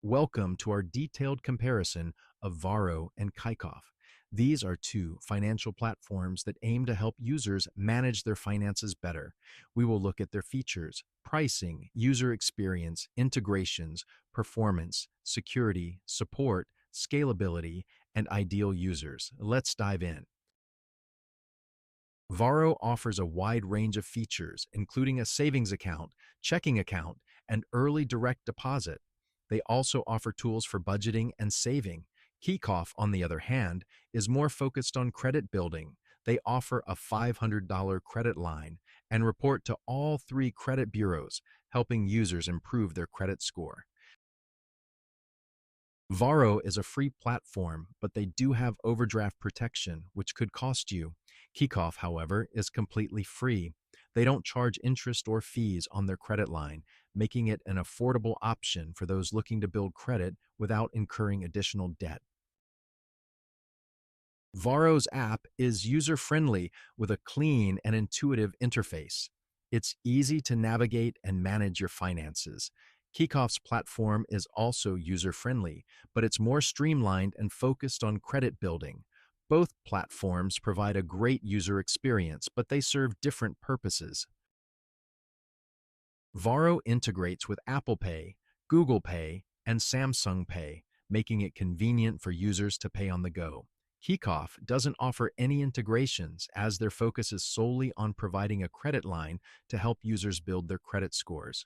Welcome to our detailed comparison of Varo and Kikoff. These are two financial platforms that aim to help users manage their finances better. We will look at their features, pricing, user experience, integrations, performance, security, support, scalability, and ideal users. Let's dive in. Varo offers a wide range of features, including a savings account, checking account, and early direct deposit. They also offer tools for budgeting and saving. Kikoff, on the other hand, is more focused on credit building. They offer a $500 credit line and report to all three credit bureaus, helping users improve their credit score. Varo is a free platform, but they do have overdraft protection, which could cost you. Kickoff, however, is completely free. They don't charge interest or fees on their credit line, making it an affordable option for those looking to build credit without incurring additional debt. Varo's app is user-friendly with a clean and intuitive interface. It's easy to navigate and manage your finances. Kikoff's platform is also user-friendly, but it's more streamlined and focused on credit building. Both platforms provide a great user experience, but they serve different purposes. Varo integrates with Apple Pay, Google Pay, and Samsung Pay, making it convenient for users to pay on the go. Kikoff doesn't offer any integrations as their focus is solely on providing a credit line to help users build their credit scores.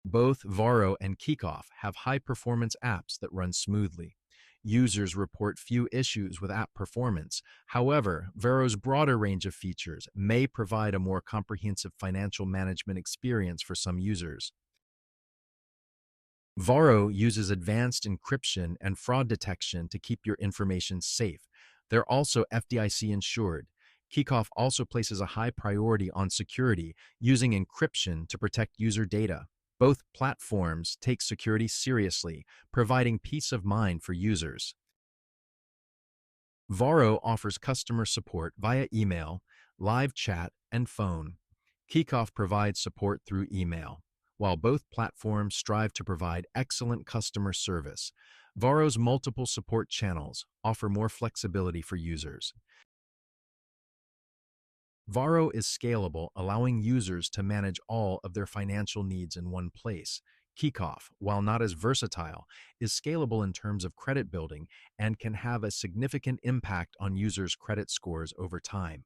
Both Varo and Kikoff have high-performance apps that run smoothly. Users report few issues with app performance. However, Varo's broader range of features may provide a more comprehensive financial management experience for some users. Varo uses advanced encryption and fraud detection to keep your information safe. They're also FDIC insured. Kikoff also places a high priority on security, using encryption to protect user data. Both platforms take security seriously, providing peace of mind for users. Varo offers customer support via email, live chat, and phone. Kikoff provides support through email. While both platforms strive to provide excellent customer service, Varo's multiple support channels offer more flexibility for users. Varo is scalable, allowing users to manage all of their financial needs in one place. Kikoff, while not as versatile, is scalable in terms of credit building and can have a significant impact on users' credit scores over time.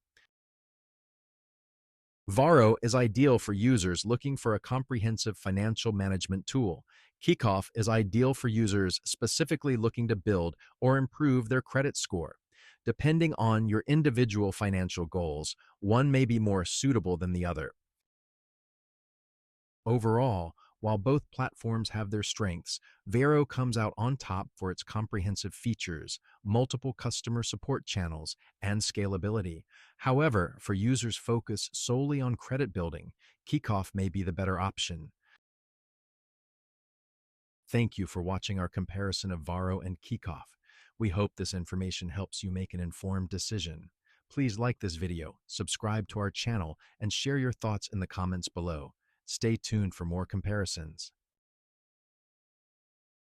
Varo is ideal for users looking for a comprehensive financial management tool. Kikoff is ideal for users specifically looking to build or improve their credit score. Depending on your individual financial goals, one may be more suitable than the other. Overall, while both platforms have their strengths, Varo comes out on top for its comprehensive features, multiple customer support channels, and scalability. However, for users focused solely on credit building, Kikoff may be the better option. Thank you for watching our comparison of Varo and Kikoff. We hope this information helps you make an informed decision. Please like this video, subscribe to our channel, and share your thoughts in the comments below. Stay tuned for more comparisons.